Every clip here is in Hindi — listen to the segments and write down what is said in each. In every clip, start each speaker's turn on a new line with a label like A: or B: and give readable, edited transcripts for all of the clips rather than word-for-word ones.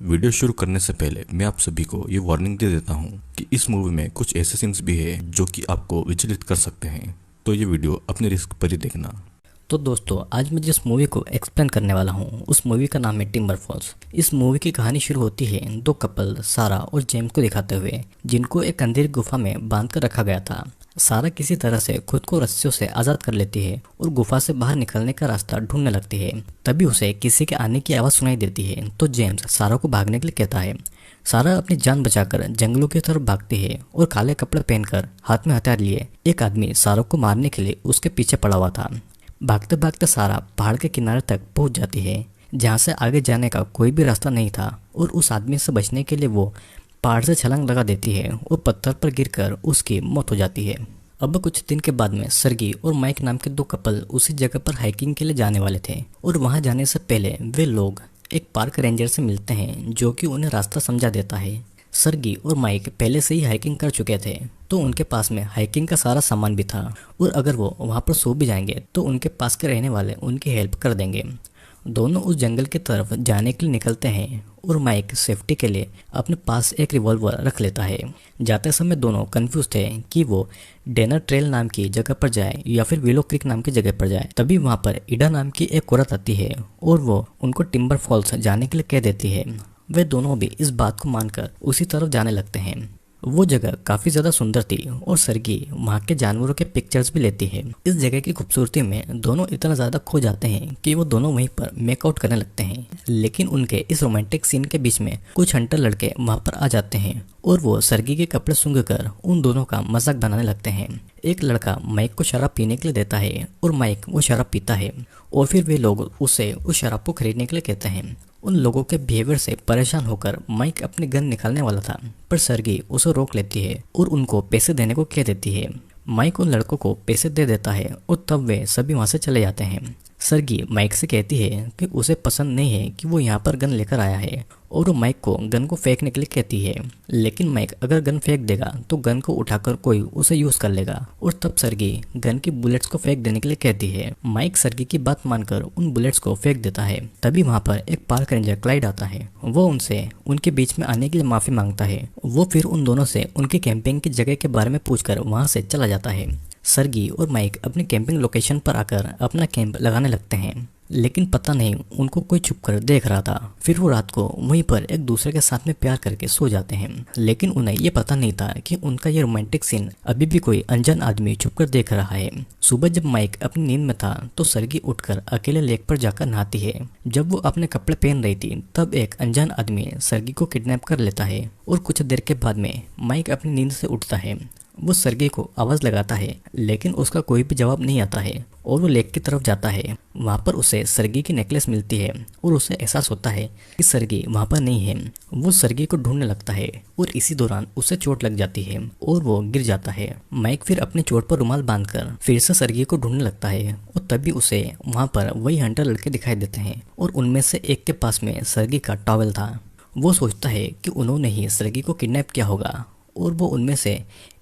A: वीडियो शुरू करने से पहले मैं आप सभी को ये वार्निंग दे देता हूँ कि इस मूवी में कुछ ऐसे सीन्स भी है जो कि आपको विचलित कर सकते हैं, तो ये वीडियो अपने रिस्क पर ही देखना।
B: तो दोस्तों, आज मैं जिस मूवी को एक्सप्लेन करने वाला हूँ उस मूवी का नाम है टिम्बर फॉल्स। इस मूवी की कहानी शुरू होती है दो कपल सारा और जेम्स को दिखाते हुए, जिनको एक अंधेरी गुफा में बांध कर रखा गया था। सारा किसी तरह से खुद को रस्सियों से आज़ाद कर लेती है और गुफा से बाहर निकलने का रास्ता ढूंढने लगती है। तभी उसे किसी के आने की आवाज़ सुनाई देती है तो जेम्स सारा को भागने के लिए कहता है। सारा अपनी जान बचाकर जंगलों की तरफ भागती है और काले कपड़े पहनकर हाथ में हथियार लिए एक आदमी सारा को मारने के लिए उसके पीछे पड़ा हुआ था। भागते भागते सारा पहाड़ के किनारे तक पहुंच जाती है, जहां से आगे जाने का कोई भी रास्ता नहीं था, और उस आदमी से बचने के लिए वो पहाड़ से छलांग लगा देती है और पत्थर पर गिरकर उसकी मौत हो जाती है। अब कुछ दिन के बाद में सर्गी और माइक नाम के दो कपल उसी जगह पर हाइकिंग के लिए जाने वाले थे, और वहां जाने से पहले वे लोग एक पार्क रेंजर से मिलते हैं जो कि उन्हें रास्ता समझा देता है। सर्गी और माइक पहले से ही हाइकिंग कर चुके थे, तो उनके पास में हाइकिंग का सारा सामान भी था, और अगर वो वहाँ पर सो भी जाएंगे तो उनके पास के रहने वाले उनकी हेल्प कर देंगे। दोनों उस जंगल की तरफ जाने के लिए निकलते हैं और माइक सेफ्टी के लिए अपने पास एक रिवॉल्वर रख लेता है। जाते समय दोनों कंफ्यूज थे कि वो डेनर ट्रेल नाम की जगह पर जाए या फिर विलो क्रिक नाम की जगह पर जाए। तभी वहाँ पर इडा नाम की एक औरत आती है और वो उनको टिम्बर फॉल्स जाने के लिए कह देती है। वे दोनों भी इस बात को मानकर उसी तरफ जाने लगते हैं। वो जगह काफ़ी ज़्यादा सुंदर थी और सर्गी वहाँ के जानवरों के पिक्चर्स भी लेती है। इस जगह की खूबसूरती में दोनों इतना ज़्यादा खो जाते हैं कि वो दोनों वहीं पर मेकआउट करने लगते हैं। लेकिन उनके इस रोमांटिक सीन के बीच में कुछ हंटर लड़के वहाँ पर आ जाते हैं और वो सर्गी के कपड़े सूंघकर उन दोनों का मजाक बनाने लगते हैं। एक लड़का माइक को शराब पीने के लिए देता है और माइक वो शराब पीता है, और फिर वे लोग उसे उस शराब को खरीदने के लिए कहते हैं। उन लोगों के बिहेवियर से परेशान होकर माइक अपनी गन निकालने वाला था, पर सर्गी उसे रोक लेती है और उनको पैसे देने को कह देती है। माइक उन लड़कों को पैसे दे देता है और तब वे सभी वहाँ से चले जाते हैं। सर्गी माइक से कहती है कि उसे पसंद नहीं है कि वो यहाँ पर गन लेकर आया है, और वो माइक को गन को फेंकने के लिए कहती है। लेकिन माइक अगर गन फेंक देगा तो गन को उठाकर कोई उसे यूज कर लेगा, और तब सर्गी गन की बुलेट्स को फेंक देने के लिए कहती है। माइक सर्गी की बात मानकर उन बुलेट्स को फेंक देता है। तभी वहाँ पर एक पार्क रेंजर क्लाइड आता है। वो उनसे उनके बीच में आने के लिए माफी मांगता है। वो फिर उन दोनों से उनकी कैंपिंग की जगह के बारे में पूछकर वहाँ से चला जाता है। सर्गी और माइक अपनी कैंपिंग लोकेशन पर आकर अपना कैंप लगाने लगते हैं, लेकिन पता नहीं उनको कोई छुप कर देख रहा था। फिर वो रात को वहीं पर एक दूसरे के साथ में प्यार करके सो जाते हैं, लेकिन उन्हें ये पता नहीं था कि उनका ये रोमांटिक सीन अभी भी कोई अनजान आदमी छुपकर देख रहा है। सुबह जब माइक अपनी नींद में था तो सर्गी उठकर अकेले लेक पर जाकर नहाती है। जब वो अपने कपड़े पहन रही थी तब एक अनजान आदमी सर्गी को किडनैप कर लेता है, और कुछ देर के बाद में माइक अपनी नींद से उठता है। वो सर्गी को आवाज़ लगाता है, लेकिन उसका कोई भी जवाब नहीं आता है, और वो लेक की तरफ जाता है। वहाँ पर उसे सर्गी की नेकलेस मिलती है और उसे एहसास होता है कि सर्गी वहाँ पर नहीं है। वो सर्गी को ढूंढने लगता है और इसी दौरान उसे चोट लग जाती है और वो गिर जाता है। माइक फिर अपनी चोट पर रुमाल बांधकर फिर से सर्गी को ढूंढने लगता है, और तभी उसे वहाँ पर वही हंटर लड़के दिखाई देते हैं, और उनमें से एक के पास में सर्गी का टॉवेल था। वो सोचता है कि उन्होंने ही सर्गी को किडनैप किया होगा, और वो उनमें से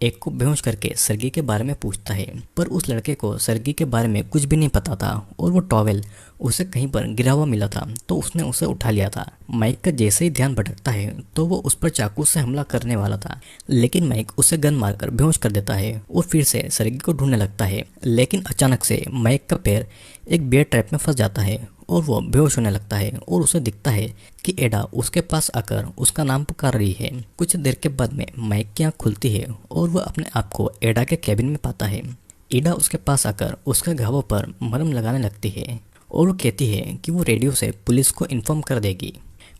B: एक को बेहोश करके सर्गी के बारे में पूछता है। पर उस लड़के को सर्गी के बारे में कुछ भी नहीं पता था, और वो टॉवेल उसे कहीं पर गिरा हुआ मिला था तो उसने उसे उठा लिया था। माइक का जैसे ही ध्यान भटकता है तो वो उस पर चाकू से हमला करने वाला था, लेकिन माइक उसे गन मारकर बेहोश कर देता है और फिर से सर्गी को ढूंढने लगता है। लेकिन अचानक से माइक का पैर एक बेयर ट्रैप में फंस जाता है और वो बेहोश होने लगता है, और उसे दिखता है कि एडा उसके पास आकर उसका नाम पुकार रही है। कुछ देर के बाद में माइक की आँख खुलती है और वह अपने आप को एडा के कैबिन में पाता है। एडा उसके पास आकर उसके घावों पर मरहम लगाने लगती है और वो कहती है कि वो रेडियो से पुलिस को इन्फॉर्म कर देगी।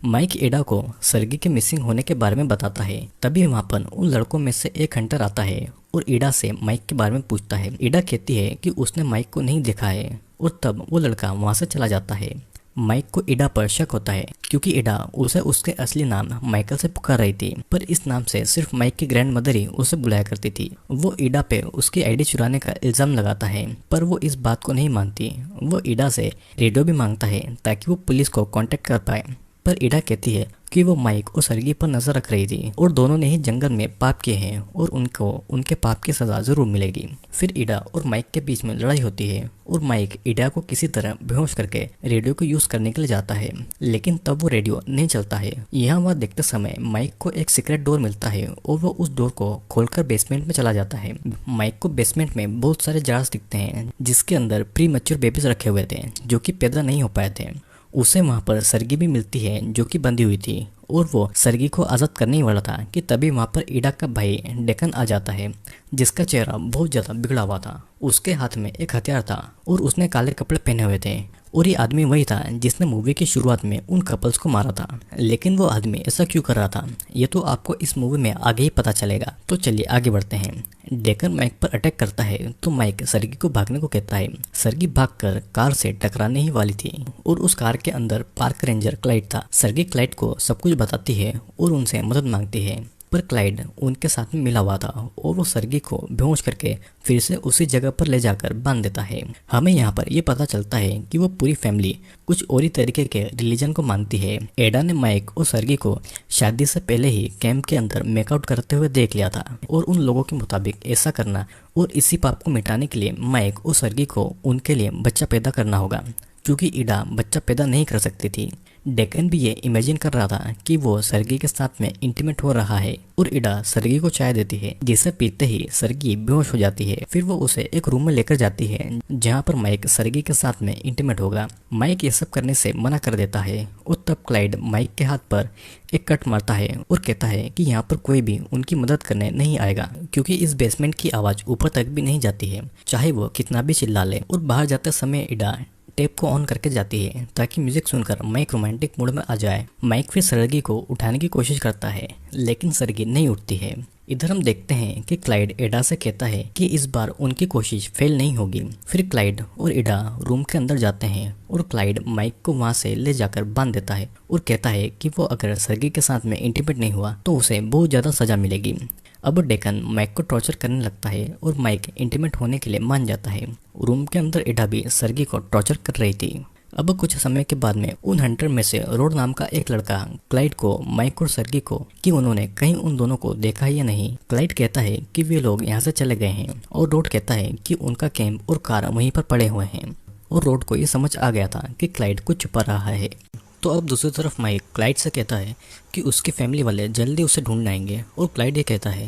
B: माइक एडा को सर्गी के मिसिंग होने के बारे में बताता है। तभी वहाँ पर उन लड़कों में से एक हंटर आता है और एडा से माइक के बारे में पूछता है। एडा कहती है कि उसने माइक को नहीं देखा है, और तब वो लड़का वहाँ से चला जाता है। माइक को एडा पर शक होता है क्योंकि एडा उसे उसके असली नाम माइकल से पुकार रही थी, पर इस नाम से सिर्फ माइक की ग्रैंड मदर ही उसे बुलाया करती थी। वो एडा पे उसकी आईडी चुराने का इल्जाम लगाता है, पर वो इस बात को नहीं मानती। वो एडा से रेडियो भी मांगता है ताकि वो पुलिस को कांटेक्ट कर पाए, पर एडा कहती है क्योंकि वो माइक और सरगी पर नजर रख रही थी और दोनों ने ही जंगल में पाप किए हैं और उनको उनके पाप की सजा जरूर मिलेगी। फिर इडा और माइक के बीच में लड़ाई होती है और माइक इडा को किसी तरह बेहोश करके रेडियो को यूज करने के लिए जाता है, लेकिन तब वो रेडियो नहीं चलता है। यहाँ वह देखते समय माइक को एक सीक्रेट डोर मिलता है और वो उस डोर को खोलकर बेसमेंट में चला जाता है। माइक को बेसमेंट में बहुत सारे जार्स दिखते हैं जिसके अंदर प्री मैच्योर बेबीज रखे हुए थे जो कि पैदा नहीं हो पाए थे। उसे वहाँ पर सरगी भी मिलती है जो कि बंधी हुई थी और वो सरगी को आज़ाद करने ही वाला था कि तभी वहाँ पर इडा का भाई डेकन आ जाता है जिसका चेहरा बहुत ज़्यादा बिगड़ा हुआ था। उसके हाथ में एक हथियार था और उसने काले कपड़े पहने हुए थे और ये आदमी वही था जिसने मूवी की शुरुआत में उन कपल्स को मारा था। लेकिन वो आदमी ऐसा क्यों कर रहा था ये तो आपको इस मूवी में आगे ही पता चलेगा। तो चलिए आगे बढ़ते हैं। डेकन माइक पर अटैक करता है तो माइक सरगी को भागने को कहता है। सरगी भागकर कार से टकराने ही वाली थी और उस कार के अंदर पार्क रेंजर क्लाइड था। सरगी क्लाइड को सब कुछ बताती है और उनसे मदद मांगती है, पर क्लाइड उनके साथ में मिला हुआ था और वो सरगी को बेहोश करके फिर से उसी जगह पर ले जाकर बांध देता है। हमें यहाँ पर ये पता चलता है कि वो पूरी फैमिली कुछ और ही तरीके के रिलीजन को मानती है। एडा ने माइक और सरगी को शादी से पहले ही कैंप के अंदर मेकआउट करते हुए देख लिया था और उन लोगों के मुताबिक ऐसा करना और इसी पाप को मिटाने के लिए माइक और सरगी को उनके लिए बच्चा पैदा करना होगा, क्योंकि इडा बच्चा पैदा नहीं कर सकती थी। डेकन भी ये इमेजिन कर रहा था कि वो सरगी के साथ में इंटीमेट हो रहा है और इडा सरगी को चाय देती है जिसे पीते ही सरगी बेहोश हो जाती है। फिर वो उसे एक रूम में लेकर जाती है जहाँ पर माइक सरगी के साथ में इंटीमेट होगा। माइक ये सब करने से मना कर देता है और तब क्लाइड माइक के हाथ पर एक कट मारता है और कहता है कि यहाँ पर कोई भी उनकी मदद करने नहीं आएगा, क्योंकि इस बेसमेंट की आवाज़ ऊपर तक भी नहीं जाती है चाहे वो कितना भी चिल्ला ले। और बाहर जाते समय इडा टेप को ऑन करके जाती है ताकि म्यूजिक सुनकर माइक रोमांटिक मूड में आ जाए। माइक फिर सरगी को उठाने की कोशिश करता है लेकिन सरगी नहीं उठती है। इधर हम देखते हैं कि क्लाइड एडा से कहता है कि इस बार उनकी कोशिश फेल नहीं होगी। फिर क्लाइड और एडा रूम के अंदर जाते हैं और क्लाइड माइक को वहां से ले जाकर बांध देता है और कहता है कि वो अगर सरगी के साथ में इंटीमेट नहीं हुआ तो उसे बहुत ज़्यादा सजा मिलेगी। अब डेकन माइक को टॉर्चर करने लगता है और माइक इंटीमेट होने के लिए मान जाता है। रूम के अंदर एडा भी सरगी को टॉर्चर कर रही थी। अब कुछ समय के बाद में उन हंटर में से रोड नाम का एक लड़का क्लाइड को, माइक और सरगी को कि उन्होंने कहीं उन दोनों को देखा या नहीं। क्लाइड कहता है कि वे लोग यहाँ से चले गए हैं और रोड कहता है कि उनका कैंप और कार वहीं पर पड़े हुए हैं और रोड को ये समझ आ गया था कि क्लाइड कुछ छुपा रहा है। तो अब दूसरी तरफ माइक क्लाइड से कहता है कि उसकी फैमिली वाले जल्दी उसे ढूंढ आएंगे और क्लाइड ये कहता है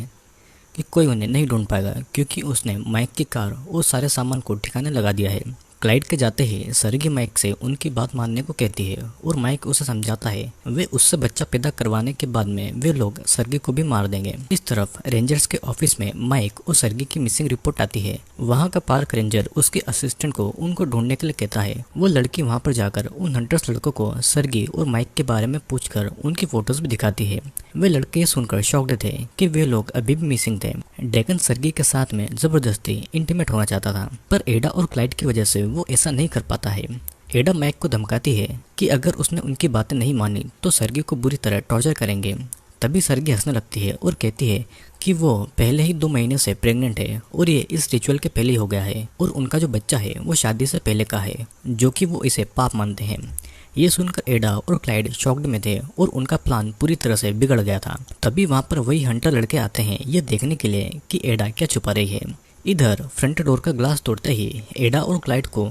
B: कि कोई उन्हें नहीं ढूंढ पाएगा क्योंकि उसने माइक की कार और सारे सामान को ठिकाने लगा दिया है। क्लाइड के जाते ही सरगी माइक से उनकी बात मानने को कहती है और माइक उसे समझाता है वे उससे बच्चा पैदा करवाने के बाद में वे लोग सरगी को भी मार देंगे। इस तरफ रेंजर्स के ऑफिस में माइक और सरगी की मिसिंग रिपोर्ट आती है। वहाँ का पार्क रेंजर उसके असिस्टेंट को उनको ढूंढने के लिए कहता है। वो लड़की वहाँ पर जाकर उन हंटर्स लड़कों को सरगी और माइक के बारे में पूछकर उनकी फोटोज भी दिखाती है। वे लड़के सुनकर शॉक्ड थे कि वे लोग अभी भी मिसिंग थे। डेकन सरगी के साथ में जबरदस्ती इंटीमेट होना चाहता था, पर एडा और क्लाइड की वजह से वो ऐसा नहीं कर पाता है। एडा माइक को धमकाती है कि अगर उसने उनकी बातें नहीं मानी तो सरगी को बुरी तरह टॉर्चर करेंगे। तभी सरगी हंसने लगती है और कहती है कि वो पहले ही 2 महीने से प्रेग्नेंट है और ये इस रिचुअल के पहले ही हो गया है और उनका जो बच्चा है वो शादी से पहले का है, जो कि वो इसे पाप मानते हैं। ये सुनकर एडा और क्लाइड शॉक्ड में थे और उनका प्लान पूरी तरह से बिगड़ गया था। तभी वहाँ पर वही हंटर लड़के आते हैं ये देखने के लिए कि एडा क्या छुपा रही है। इधर फ्रंट डोर का ग्लास तोड़ते ही एडा और क्लाइड को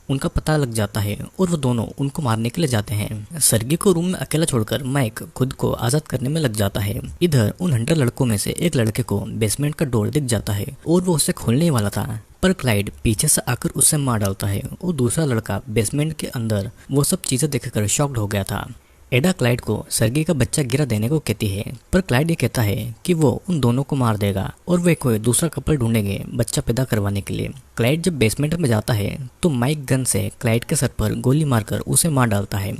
B: उनका पता लग जाता है और वो दोनों उनको मारने के लिए जाते हैं। सरगी को रूम में अकेला छोड़कर माइक खुद को आज़ाद करने में लग जाता है। इधर उन हंटर लड़कों में से एक लड़के को बेसमेंट का डोर दिख जाता है और वो उसे खोलने वाला था, पर क्लाइड पीछे से आकर उसे मार डालता है और दूसरा लड़का बेसमेंट के अंदर वो सब चीज़ें देखकर शॉक्ड हो गया था। एडा क्लाइड को सरगी का बच्चा गिरा देने को कहती है, पर क्लाइड ये कहता है कि वो उन दोनों को मार देगा और वे कोई दूसरा कपल ढूंढेंगे बच्चा पैदा करवाने के लिए। क्लाइड जब बेसमेंट में जाता है तो माइक गन से क्लाइड के सर पर गोली मारकर उसे मार डालता है।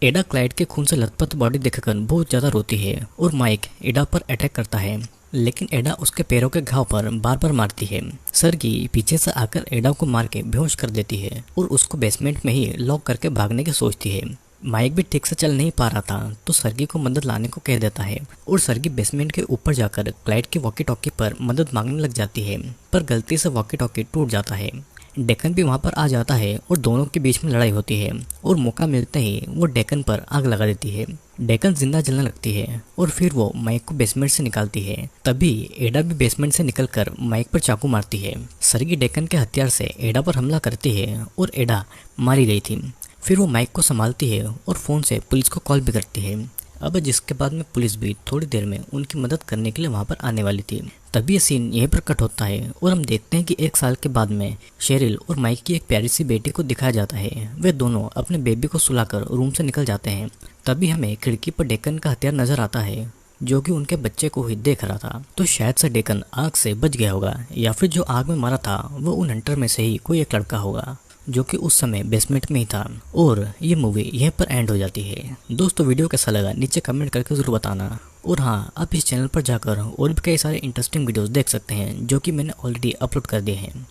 B: एडा क्लाइड के खून से लथपथ बॉडी देखकर बहुत ज़्यादा रोती है और माइक एडा पर अटैक करता है, लेकिन एडा उसके पैरों के घाव पर बार बार मारती है। सरगी पीछे से आकर एडा को मार के बेहोश कर देती है और उसको बेसमेंट में ही लॉक करके भागने की सोचती है। माइक भी ठीक से चल नहीं पा रहा था तो सरगी को मदद लाने को कह देता है और सरगी बेसमेंट के ऊपर जाकर क्लाइड की वॉकी टॉकी पर मदद मांगने लग जाती है, पर गलती से वॉकी टॉकी टूट जाता है। डेकन भी वहाँ पर आ जाता है और दोनों के बीच में लड़ाई होती है और मौका मिलते ही वो डेकन पर आग लगा देती है। डेकन जिंदा जलने लगती है और फिर वो माइक को बेसमेंट से निकालती है। तभी एडा भी बेसमेंट से निकलकर माइक पर चाकू मारती है। सरगी डेकन के हथियार से एडा पर हमला करती है और एडा मारी गई थी। फिर वो माइक को संभालती है और फ़ोन से पुलिस को कॉल भी करती है। अब जिसके बाद में पुलिस भी थोड़ी देर में उनकी मदद करने के लिए वहाँ पर आने वाली थी। तभी ये सीन यहीं पर कट होता है और हम देखते हैं कि 1 साल के बाद में शेरिल और माइक की एक प्यारी सी बेटी को दिखाया जाता है। वे दोनों अपने बेबी को सुलाकर रूम से निकल जाते हैं। तभी हमें खिड़की पर डेकन का हथियार नजर आता है जो कि उनके बच्चे को ही देख रहा था। तो शायद से डेकन आग से बच गया होगा या फिर जो आग में मारा था वो उन हंटर में से ही कोई एक लड़का होगा जो कि उस समय बेसमेंट में ही था। और ये मूवी यहीं पर एंड हो जाती है। दोस्तों वीडियो कैसा लगा नीचे कमेंट करके ज़रूर बताना। और हाँ, आप इस चैनल पर जाकर और भी कई सारे इंटरेस्टिंग वीडियोस देख सकते हैं जो कि मैंने ऑलरेडी अपलोड कर दिए हैं।